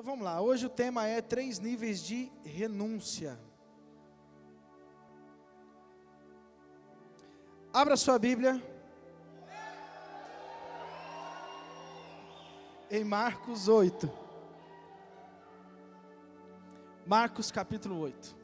Então vamos lá, hoje o tema é 3 níveis de renúncia. Abra sua Bíblia em Marcos 8. Marcos capítulo 8.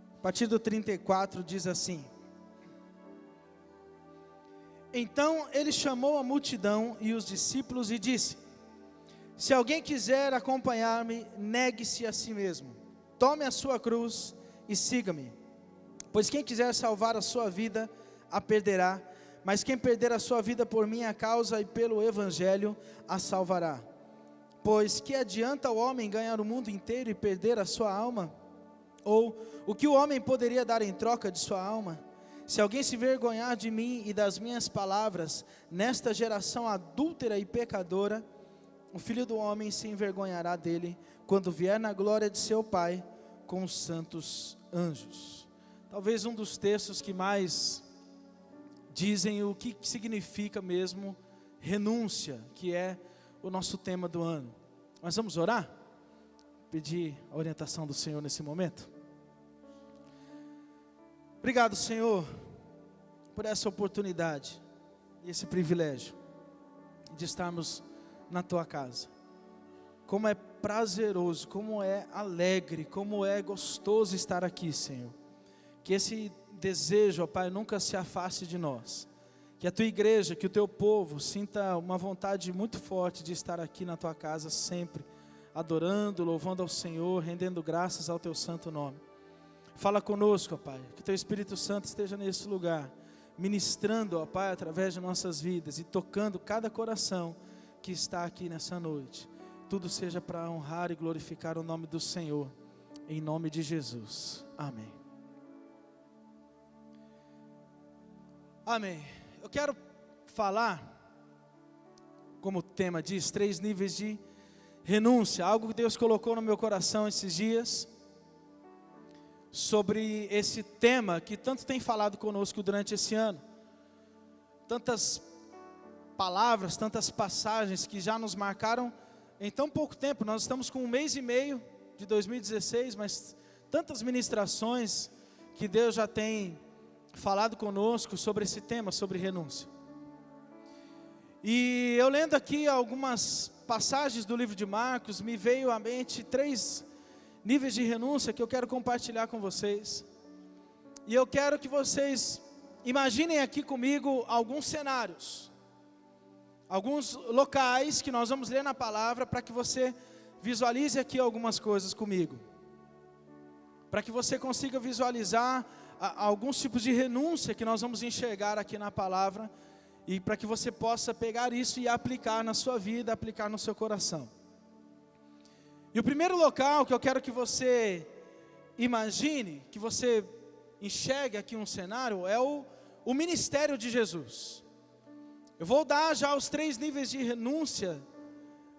A partir do 34 diz assim: Então ele chamou a multidão e os discípulos e disse: Se alguém quiser acompanhar-me, negue-se a si mesmo, tome a sua cruz e siga-me. Pois quem quiser salvar a sua vida, a perderá, mas quem perder a sua vida por minha causa e pelo evangelho, a salvará. Pois que adianta o homem ganhar o mundo inteiro e perder a sua alma? Ou o que o homem poderia dar em troca de sua alma? Se alguém se vergonhar de mim e das minhas palavras, nesta geração adúltera e pecadora, o Filho do Homem se envergonhará dele, quando vier na glória de seu Pai, com os santos anjos. Talvez um dos textos que mais dizem o que significa mesmo renúncia, que é o nosso tema do ano. Mas vamos orar? Pedir a orientação do Senhor nesse momento? Obrigado, Senhor, por essa oportunidade e esse privilégio de estarmos na Tua casa. Como é prazeroso, como é alegre, como é gostoso estar aqui, Senhor. Que esse desejo, ó Pai, nunca se afaste de nós. Que a Tua igreja, que o Teu povo sinta uma vontade muito forte de estar aqui na Tua casa sempre, adorando, louvando ao Senhor, rendendo graças ao Teu santo nome. Fala conosco, ó Pai, que Teu Espírito Santo esteja nesse lugar, ministrando, ó Pai, através de nossas vidas e tocando cada coração que está aqui nessa noite. Tudo seja para honrar e glorificar o nome do Senhor, em nome de Jesus. Amém. Amém. Eu quero falar, como o tema diz, 3 níveis de renúncia, algo que Deus colocou no meu coração esses dias, sobre esse tema que tanto tem falado conosco durante esse ano. Tantas palavras, tantas passagens que já nos marcaram em tão pouco tempo. Nós estamos com 1 mês e meio de 2016, mas tantas ministrações que Deus já tem falado conosco sobre esse tema, sobre renúncia. E eu lendo aqui algumas passagens do livro de Marcos, me veio à mente 3 níveis de renúncia que eu quero compartilhar com vocês. E eu quero que vocês imaginem aqui comigo alguns cenários, alguns locais que nós vamos ler na palavra, para que você visualize aqui algumas coisas comigo, para que você consiga visualizar alguns tipos de renúncia que nós vamos enxergar aqui na palavra, e para que você possa pegar isso e aplicar na sua vida, aplicar no seu coração. E o primeiro local que eu quero que você imagine, que você enxergue aqui um cenário, é o ministério de Jesus. Eu vou dar já os 3 níveis de renúncia,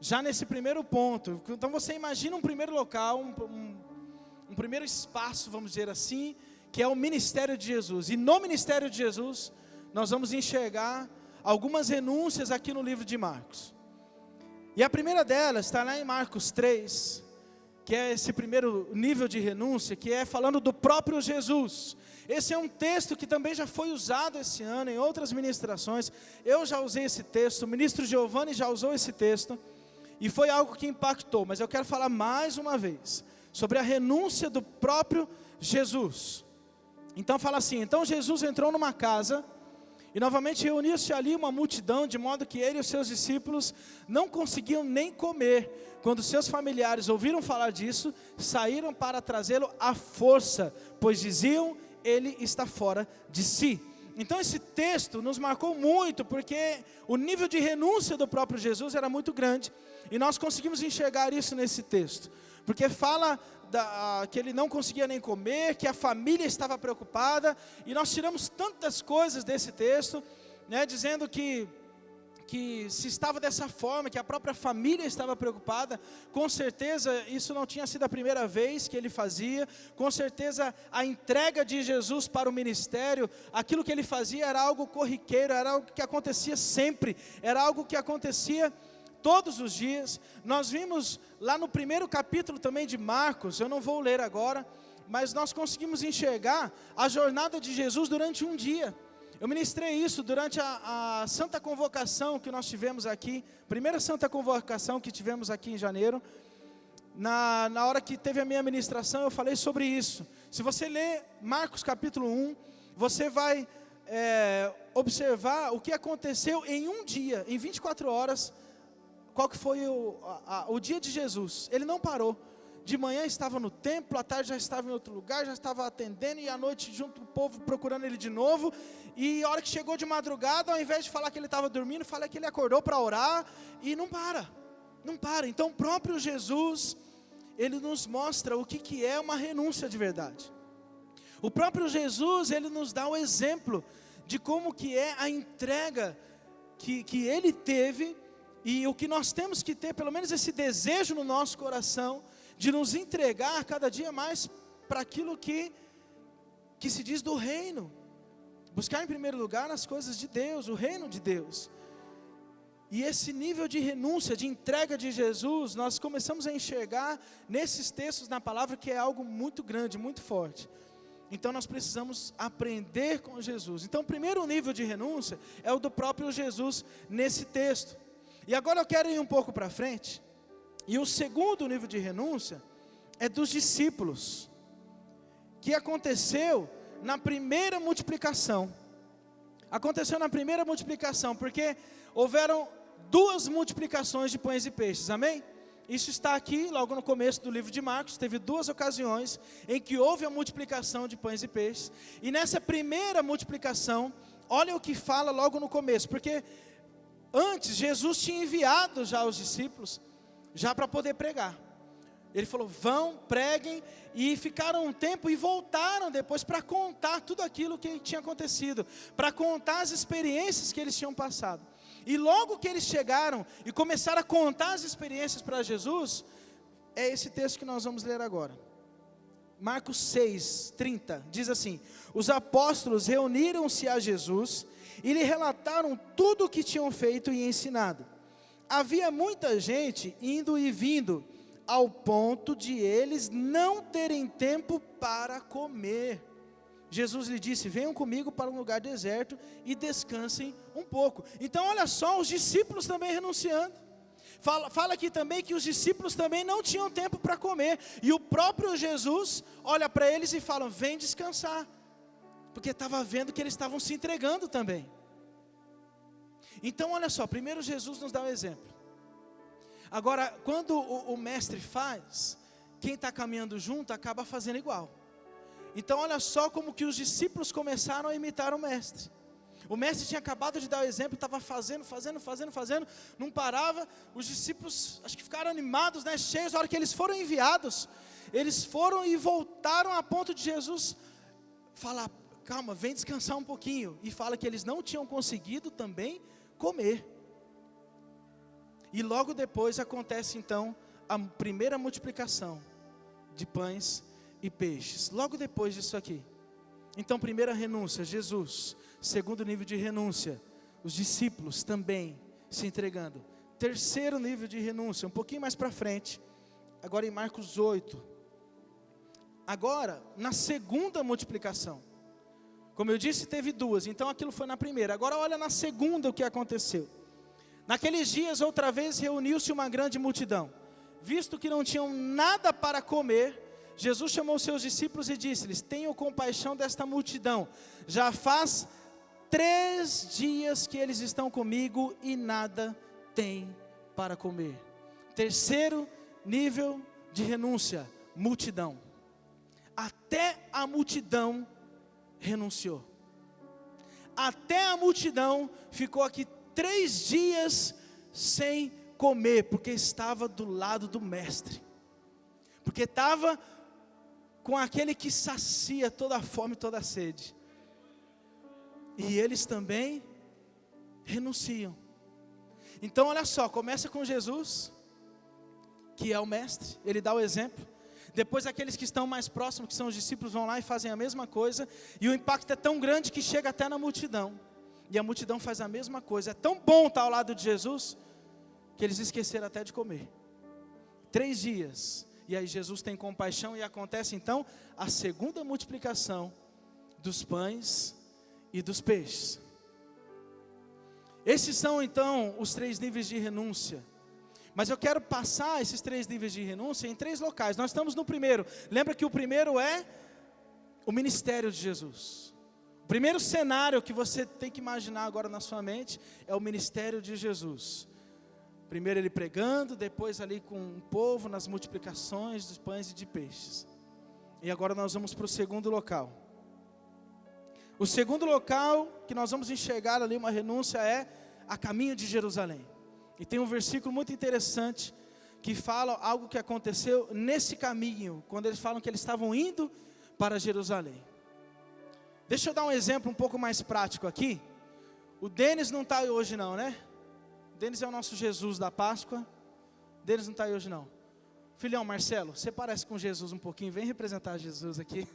já nesse primeiro ponto. Então você imagina um primeiro local, um primeiro espaço, vamos dizer assim, que é o ministério de Jesus. E no ministério de Jesus, nós vamos enxergar algumas renúncias aqui no livro de Marcos. E a primeira delas está lá em Marcos 3, que é esse primeiro nível de renúncia, que é falando do próprio Jesus. Esse é um texto que também já foi usado esse ano em outras ministrações. Eu já usei esse texto, o ministro Giovanni já usou esse texto, e foi algo que impactou. Mas eu quero falar mais uma vez sobre a renúncia do próprio Jesus. Então fala assim: então Jesus entrou numa casa, e novamente reuniu-se ali uma multidão, de modo que ele e os seus discípulos não conseguiam nem comer. Quando seus familiares ouviram falar disso, saíram para trazê-lo à força, pois diziam: ele está fora de si. Então esse texto nos marcou muito, porque o nível de renúncia do próprio Jesus era muito grande, e nós conseguimos enxergar isso nesse texto, porque fala que ele não conseguia nem comer, que a família estava preocupada, e nós tiramos tantas coisas desse texto, né, dizendo que que se estava dessa forma, que a própria família estava preocupada, com certeza isso não tinha sido a primeira vez que ele fazia, com certeza a entrega de Jesus para o ministério, aquilo que ele fazia era algo corriqueiro, era algo que acontecia sempre, era algo que acontecia todos os dias. Nós vimos lá no primeiro capítulo também de Marcos, eu não vou ler agora, mas nós conseguimos enxergar a jornada de Jesus durante um dia. Eu ministrei isso durante a Santa Convocação que nós tivemos aqui, primeira Santa Convocação que tivemos aqui em janeiro. Na hora que teve a minha ministração, eu falei sobre isso. Se você ler Marcos capítulo 1, você vai observar o que aconteceu em um dia, em 24 horas, qual que foi o dia de Jesus. Ele não parou. De manhã estava no templo, à tarde já estava em outro lugar, já estava atendendo, e à noite junto com o povo procurando ele de novo. E a hora que chegou de madrugada, ao invés de falar que ele estava dormindo, fala que ele acordou para orar, e não para. Então o próprio Jesus, ele nos mostra o que é uma renúncia de verdade. O próprio Jesus, ele nos dá o exemplo de como que é a entrega que ele teve, e o que nós temos que ter, pelo menos esse desejo no nosso coração, de nos entregar cada dia mais para aquilo que se diz do reino. Buscar em primeiro lugar as coisas de Deus, o reino de Deus. E esse nível de renúncia, de entrega de Jesus, nós começamos a enxergar nesses textos na palavra que é algo muito grande, muito forte. Então nós precisamos aprender com Jesus. Então o primeiro nível de renúncia é o do próprio Jesus nesse texto. E agora eu quero ir um pouco para frente. E o segundo nível de renúncia é dos discípulos, que aconteceu na primeira multiplicação. Aconteceu na primeira multiplicação, porque houveram 2 multiplicações de pães e peixes, amém? Isso está aqui, logo no começo do livro de Marcos, teve 2 ocasiões em que houve a multiplicação de pães e peixes. E nessa primeira multiplicação, olha o que fala logo no começo, porque antes Jesus tinha enviado já os discípulos, já para poder pregar. Ele falou, vão, preguem, e ficaram um tempo e voltaram depois para contar tudo aquilo que tinha acontecido, para contar as experiências que eles tinham passado. E logo que eles chegaram e começaram a contar as experiências para Jesus, é esse texto que nós vamos ler agora. Marcos 6:30, diz assim: os apóstolos reuniram-se a Jesus e lhe relataram tudo o que tinham feito e ensinado. Havia muita gente indo e vindo, ao ponto de eles não terem tempo para comer. Jesus lhe disse, venham comigo para um lugar deserto e descansem um pouco. Então olha só, os discípulos também renunciando. Fala aqui também que os discípulos também não tinham tempo para comer. E o próprio Jesus olha para eles e fala, vem descansar. Porque estava vendo que eles estavam se entregando também. Então olha só, primeiro Jesus nos dá o exemplo. Agora, quando o mestre faz, quem está caminhando junto acaba fazendo igual. Então olha só como que os discípulos começaram a imitar o mestre. O mestre tinha acabado de dar o exemplo, estava fazendo, não parava. Os discípulos, acho que ficaram animados, né, cheios. A hora que eles foram enviados, eles foram e voltaram a ponto de Jesus falar, calma, vem descansar um pouquinho. E fala que eles não tinham conseguido também comer. E logo depois acontece então a primeira multiplicação de pães e peixes. Logo depois disso aqui. Então, primeira renúncia, Jesus. Segundo nível de renúncia, os discípulos também se entregando. Terceiro nível de renúncia, um pouquinho mais para frente. Agora em Marcos 8. Agora, na segunda multiplicação. Como eu disse, teve 2, então aquilo foi na primeira. Agora olha na segunda o que aconteceu. Naqueles dias, outra vez, reuniu-se uma grande multidão. Visto que não tinham nada para comer, Jesus chamou seus discípulos e disse-lhes, tenham compaixão desta multidão. Já faz 3 dias que eles estão comigo e nada têm para comer. Terceiro nível de renúncia, multidão. Até a multidão renunciou. Até a multidão ficou aqui 3 dias sem comer, porque estava do lado do mestre, porque estava com aquele que sacia toda a fome e toda a sede, e eles também renunciam. Então olha só, começa com Jesus, que é o mestre, ele dá o exemplo. Depois aqueles que estão mais próximos, que são os discípulos, vão lá e fazem a mesma coisa. E o impacto é tão grande que chega até na multidão. E a multidão faz a mesma coisa. É tão bom estar ao lado de Jesus, que eles esqueceram até de comer. 3 dias. E aí Jesus tem compaixão e acontece então a segunda multiplicação dos pães e dos peixes. Esses são então os 3 níveis de renúncia. Mas eu quero passar esses 3 níveis de renúncia em 3 locais. Nós estamos no primeiro. Lembra que o primeiro é o ministério de Jesus. O primeiro cenário que você tem que imaginar agora na sua mente é o ministério de Jesus. Primeiro ele pregando, depois ali com o povo nas multiplicações dos pães e de peixes. E agora nós vamos para o segundo local. O segundo local que nós vamos enxergar ali uma renúncia é a caminho de Jerusalém. E tem um versículo muito interessante que fala algo que aconteceu nesse caminho, quando eles falam que eles estavam indo para Jerusalém. Deixa eu dar um exemplo um pouco mais prático aqui. O Denis não está aí hoje não, né? O Denis é o nosso Jesus da Páscoa. O Denis não está aí hoje não. Filhão, Marcelo, você parece com Jesus um pouquinho, vem representar Jesus aqui.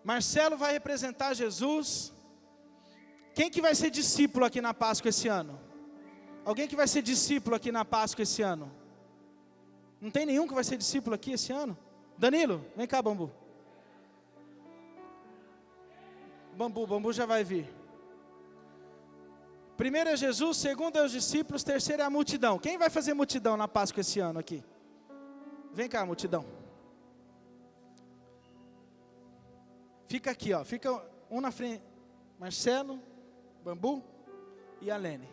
Marcelo vai representar Jesus. Quem que vai ser discípulo aqui na Páscoa esse ano? Alguém que vai ser discípulo aqui na Páscoa esse ano? Não tem nenhum que vai ser discípulo aqui esse ano? Danilo, vem cá, Bambu. Bambu já vai vir. Primeiro é Jesus, segundo é os discípulos, terceiro é a multidão. Quem vai fazer multidão na Páscoa esse ano aqui? Vem cá, multidão. Fica aqui, ó. Fica um na frente. Marcelo, Bambu e a Lene.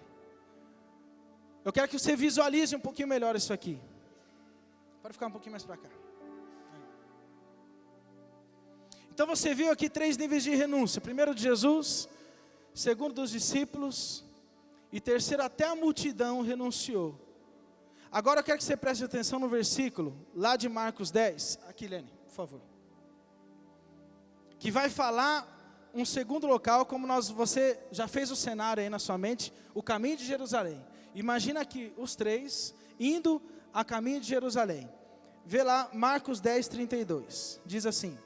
Eu quero que você visualize um pouquinho melhor isso aqui. Pode ficar um pouquinho mais para cá. Então você viu aqui 3 níveis de renúncia. Primeiro de Jesus, segundo dos discípulos e terceiro até a multidão renunciou. Agora eu quero que você preste atenção no versículo lá de Marcos 10. Aqui, Lene, por favor. Que vai falar um segundo local, como você já fez o cenário aí na sua mente, o caminho de Jerusalém. Imagina aqui os 3 indo a caminho de Jerusalém. Vê lá Marcos 10, 32. Diz assim: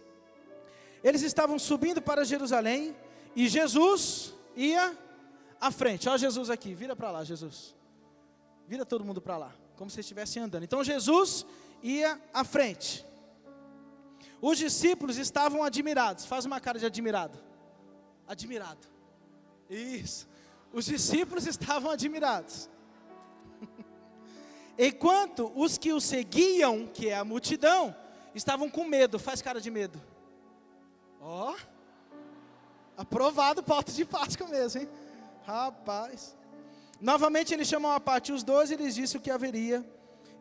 eles estavam subindo para Jerusalém e Jesus ia à frente. Olha Jesus aqui, vira para lá, Jesus. Vira todo mundo para lá, como se estivessem andando. Então Jesus ia à frente. Os discípulos estavam admirados. Faz uma cara de admirado. Admirado. Isso. Os discípulos estavam admirados. Enquanto os que o seguiam, que é a multidão, estavam com medo. Faz cara de medo. Ó. Aprovado o pauta de Páscoa mesmo, hein? Rapaz. Novamente ele chamou à parte os 12 e lhes disse o que haveria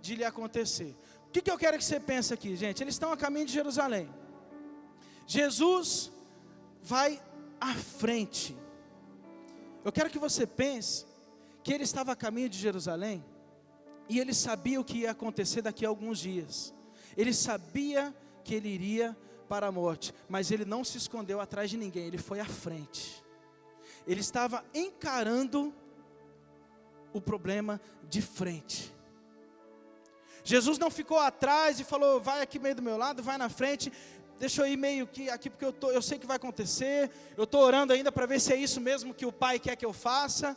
de lhe acontecer. O que eu quero que você pense aqui, gente? Eles estão a caminho de Jerusalém. Jesus vai à frente. Eu quero que você pense que ele estava a caminho de Jerusalém e ele sabia o que ia acontecer daqui a alguns dias. Ele sabia que ele iria para a morte, mas ele não se escondeu atrás de ninguém, ele foi à frente. Ele estava encarando o problema de frente. Jesus não ficou atrás e falou, vai aqui meio do meu lado, vai na frente, deixa eu ir meio que aqui porque eu sei que vai acontecer, eu estou orando ainda para ver se é isso mesmo que o Pai quer que eu faça.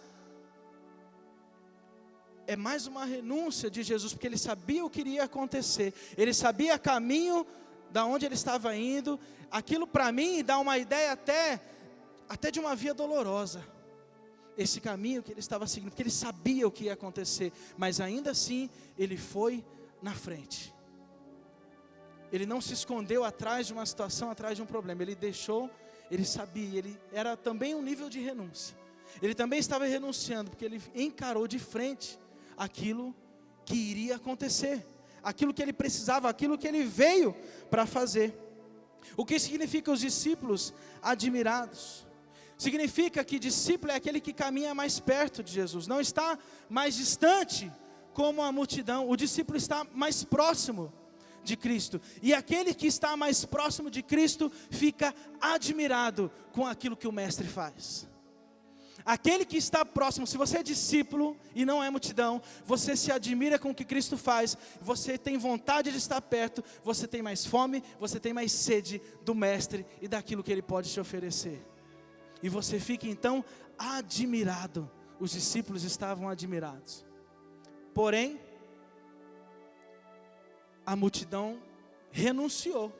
É mais uma renúncia de Jesus, porque ele sabia o que iria acontecer, ele sabia o caminho da onde ele estava indo. Aquilo para mim dá uma ideia até de uma via dolorosa, esse caminho que ele estava seguindo, porque ele sabia o que ia acontecer, mas ainda assim ele foi na frente. Ele não se escondeu atrás de uma situação, atrás de um problema, ele deixou, ele sabia, ele era também um nível de renúncia, ele também estava renunciando, porque ele encarou de frente aquilo que iria acontecer, aquilo que ele precisava, aquilo que ele veio para fazer. O que significa os discípulos admirados? Significa que discípulo é aquele que caminha mais perto de Jesus, não está mais distante como a multidão. O discípulo está mais próximo de Cristo, e aquele que está mais próximo de Cristo fica admirado com aquilo que o mestre faz. Aquele que está próximo, se você é discípulo e não é multidão, você se admira com o que Cristo faz, você tem vontade de estar perto, você tem mais fome, você tem mais sede do Mestre e daquilo que Ele pode te oferecer. E você fica então admirado. Os discípulos estavam admirados. Porém, a multidão renunciou.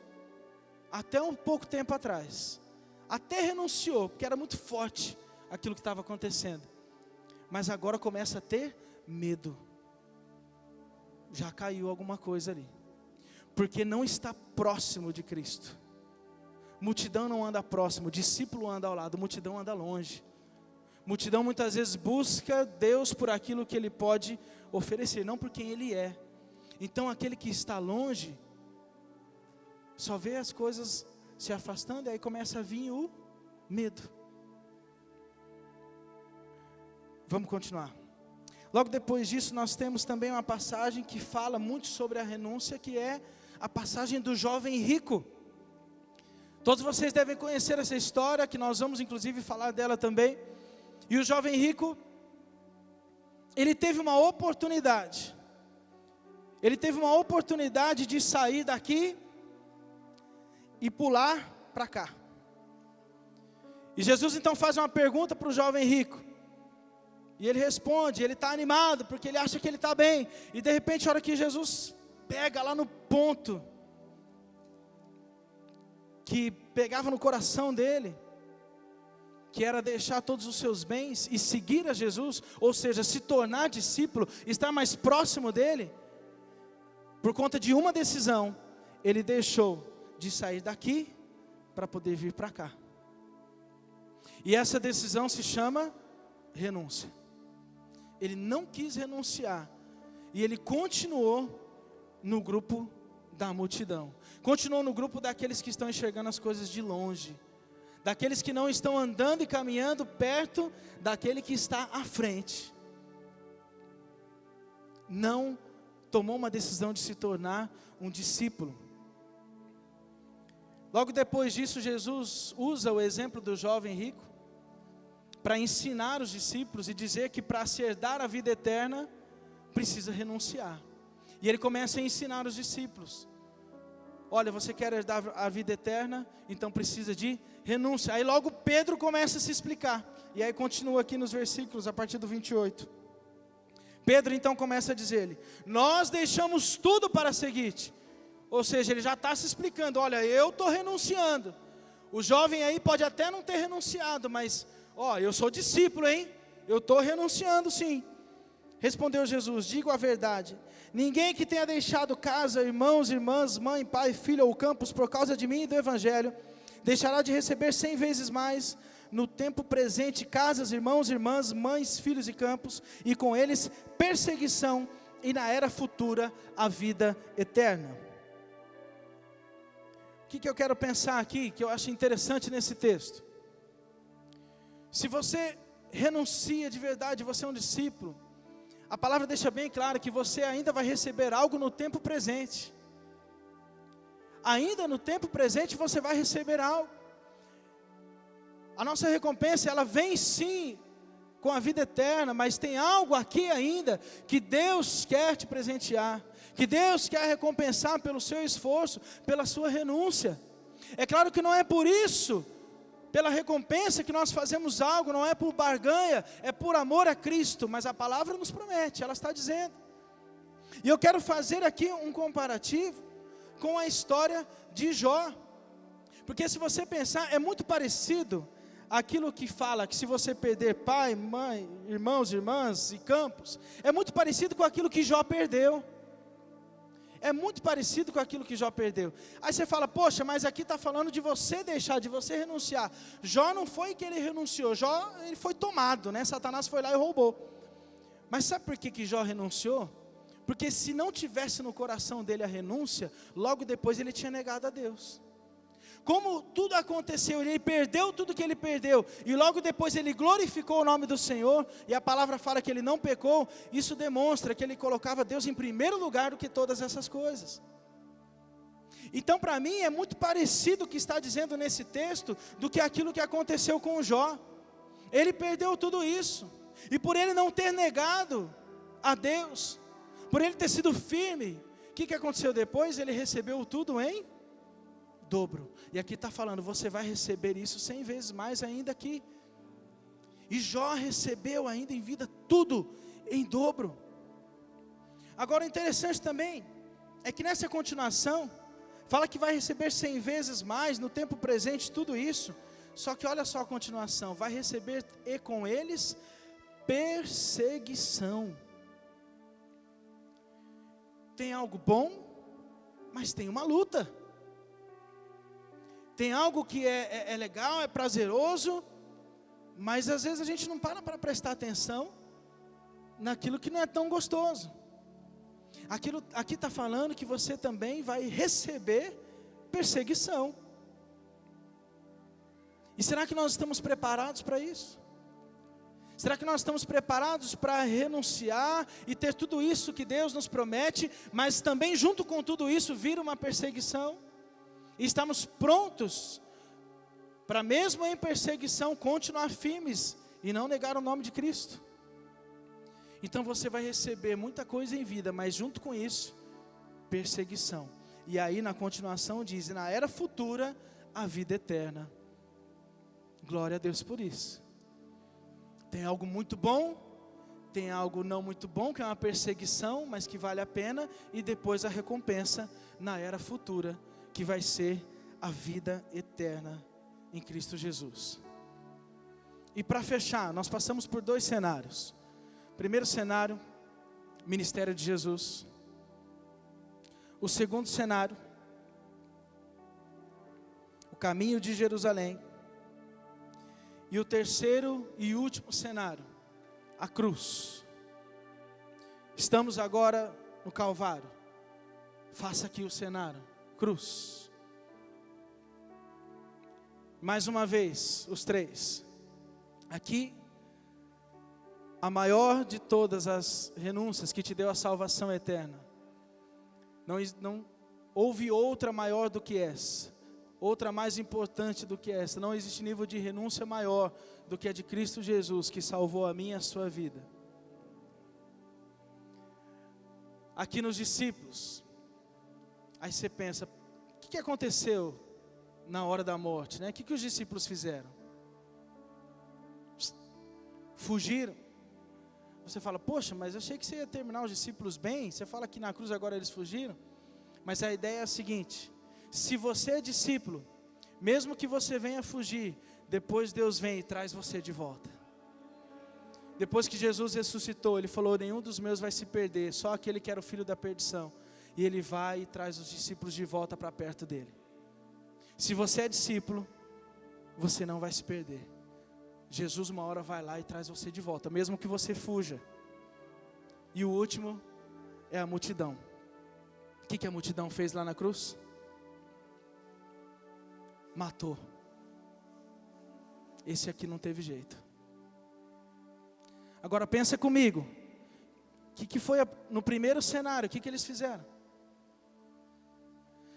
Até um pouco tempo atrás. Até renunciou, porque era muito forte aquilo que estava acontecendo. Mas agora começa a ter medo. Já caiu alguma coisa ali. Porque não está próximo de Cristo. Multidão não anda próximo, discípulo anda ao lado, multidão anda longe. Multidão muitas vezes busca Deus por aquilo que Ele pode oferecer, não por quem Ele é. Então aquele que está longe, só vê as coisas se afastando, e aí começa a vir o medo. Vamos continuar. Logo depois disso, nós temos também uma passagem que fala muito sobre a renúncia, que é a passagem do jovem rico. Todos vocês devem conhecer essa história, que nós vamos inclusive falar dela também. E o jovem rico, ele teve uma oportunidade. Ele teve uma oportunidade de sair daqui e pular para cá. E Jesus então faz uma pergunta para o jovem rico. E ele responde, ele está animado, porque ele acha que ele está bem. E de repente, a hora que Jesus pega lá no ponto, que pegava no coração dele, que era deixar todos os seus bens e seguir a Jesus, ou seja, se tornar discípulo, estar mais próximo dele, por conta de uma decisão, ele deixou de sair daqui, para poder vir para cá. E essa decisão se chama renúncia. Ele não quis renunciar, e ele continuou no grupo da multidão, continuou no grupo daqueles que estão enxergando as coisas de longe, daqueles que não estão andando e caminhando perto daquele que está à frente. Não tomou uma decisão de se tornar um discípulo. Logo depois disso, Jesus usa o exemplo do jovem rico para ensinar os discípulos e dizer que para se herdar a vida eterna, precisa renunciar. E ele começa a ensinar os discípulos. Olha, você quer herdar a vida eterna, então precisa de renúncia. Aí logo Pedro começa a se explicar. E aí continua aqui nos versículos, a partir do 28. Pedro então começa a dizer-lhe: nós deixamos tudo para seguir-te. Ou seja, ele já está se explicando. Olha, eu estou renunciando. O jovem aí pode até não ter renunciado, mas eu sou discípulo, hein? Eu estou renunciando sim. Respondeu Jesus: digo a verdade, ninguém que tenha deixado casa, irmãos, irmãs, mãe, pai, filho ou campos por causa de mim e do Evangelho, deixará de receber 100 vezes mais no tempo presente casas, irmãos, irmãs, mães, filhos e campos, e com eles perseguição, e na era futura a vida eterna. O que eu quero pensar aqui, que eu acho interessante nesse texto? Se você renuncia de verdade, você é um discípulo, a palavra deixa bem claro que você ainda vai receber algo no tempo presente. Ainda no tempo presente você vai receber algo. A nossa recompensa, ela vem sim com a vida eterna, mas tem algo aqui ainda que Deus quer te presentear, que Deus quer recompensar pelo seu esforço, pela sua renúncia. É claro que não é por isso, pela recompensa, que nós fazemos algo, não é por barganha, é por amor a Cristo, mas a palavra nos promete, ela está dizendo. E eu quero fazer aqui um comparativo com a história de Jó, porque se você pensar, é muito parecido aquilo que fala que se você perder pai, mãe, irmãos, irmãs e campos, é muito parecido com aquilo que Jó perdeu. É muito parecido com aquilo que Jó perdeu. Aí você fala, poxa, mas aqui está falando de você deixar, de você renunciar. Jó não foi que ele renunciou, Jó ele foi tomado, né? Satanás foi lá e roubou. Mas sabe por que Jó renunciou? Porque se não tivesse no coração dele a renúncia, logo depois ele tinha negado a Deus. Como tudo aconteceu, ele perdeu tudo que ele perdeu, e logo depois ele glorificou o nome do Senhor, e a palavra fala que ele não pecou, isso demonstra que ele colocava Deus em primeiro lugar do que todas essas coisas. Então para mim é muito parecido o que está dizendo nesse texto, do que aquilo que aconteceu com Jó. Ele perdeu tudo isso. E por ele não ter negado a Deus, por ele ter sido firme, o que aconteceu depois? Ele recebeu tudo em dobro. E aqui está falando, você vai receber isso 100 vezes mais ainda aqui. E Jó recebeu ainda em vida tudo em dobro. Agora, o interessante também é que nessa continuação fala que vai receber 100 vezes mais no tempo presente tudo isso. Só que olha só a continuação, vai receber e com eles perseguição. Tem algo bom, mas tem uma luta. Tem algo que é legal, é prazeroso, mas às vezes a gente não para prestar atenção naquilo que não é tão gostoso. Aqui está falando que você também vai receber perseguição. E será que nós estamos preparados para isso? Será que nós estamos preparados para renunciar e ter tudo isso que Deus nos promete, mas também junto com tudo isso vir uma perseguição? E estamos prontos para mesmo em perseguição continuar firmes e não negar o nome de Cristo? Então você vai receber muita coisa em vida, mas junto com isso, perseguição. E aí na continuação diz, na era futura, a vida eterna. Glória a Deus por isso. Tem algo muito bom, tem algo não muito bom, que é uma perseguição, mas que vale a pena, e depois a recompensa na era futura, que vai ser a vida eterna em Cristo Jesus. E para fechar, nós passamos por 2 cenários. Primeiro cenário, ministério de Jesus. O segundo cenário, o caminho de Jerusalém. E o terceiro e último cenário, a cruz. Estamos agora no Calvário. Faça aqui o cenário, cruz. Mais uma vez, os 3. Aqui, a maior de todas as renúncias que te deu a salvação eterna. Não houve outra maior do que essa. Outra mais importante do que essa. Não existe nível de renúncia maior do que a de Cristo Jesus, que salvou a minha e a sua vida. Aqui nos discípulos, aí você pensa, o que aconteceu na hora da morte, né? O que os discípulos fizeram? Fugiram. Você fala, poxa, mas eu achei que você ia terminar os discípulos bem. Você fala que na cruz agora eles fugiram. Mas a ideia é a seguinte: se você é discípulo, mesmo que você venha fugir, depois Deus vem e traz você de volta. Depois que Jesus ressuscitou, Ele falou, nenhum dos meus vai se perder, só aquele que era o filho da perdição. E Ele vai e traz os discípulos de volta para perto dEle. Se você é discípulo, você não vai se perder. Jesus uma hora vai lá e traz você de volta, mesmo que você fuja. E o último é a multidão. O que a multidão fez lá na cruz? Matou. Esse aqui não teve jeito. Agora pensa comigo. O que foi no primeiro cenário? O que eles fizeram?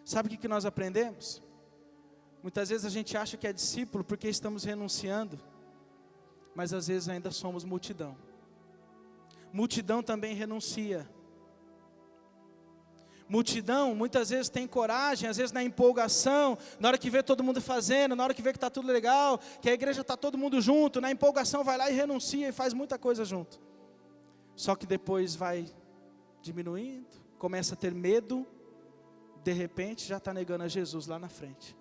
Sabe o que nós aprendemos? Muitas vezes a gente acha que é discípulo porque estamos renunciando, mas às vezes ainda somos multidão. Multidão também renuncia. Multidão muitas vezes tem coragem, às vezes na empolgação, na hora que vê todo mundo fazendo, na hora que vê que está tudo legal, que a igreja está todo mundo junto, na empolgação vai lá e renuncia e faz muita coisa junto. Só que depois vai diminuindo, começa a ter medo, de repente já está negando a Jesus lá na frente.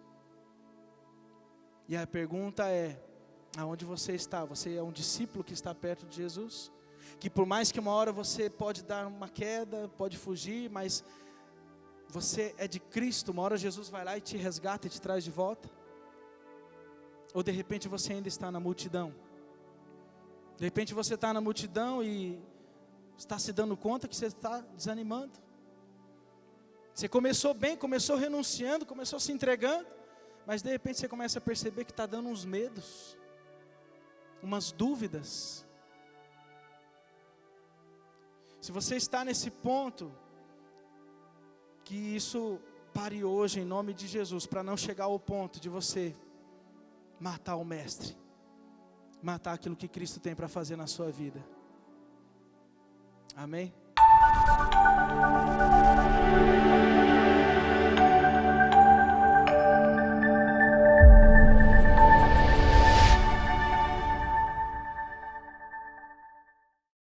E a pergunta é, aonde você está? Você é um discípulo que está perto de Jesus? Que por mais que uma hora você pode dar uma queda, pode fugir, mas você é de Cristo, uma hora Jesus vai lá e te resgata e te traz de volta? Ou de repente você ainda está na multidão? De repente você está na multidão e está se dando conta que você está desanimando. Você começou bem, começou renunciando, começou se entregando, mas de repente você começa a perceber que está dando uns medos, umas dúvidas. Se você está nesse ponto, que isso pare hoje em nome de Jesus, para não chegar ao ponto de você matar o mestre, matar aquilo que Cristo tem para fazer na sua vida. Amém?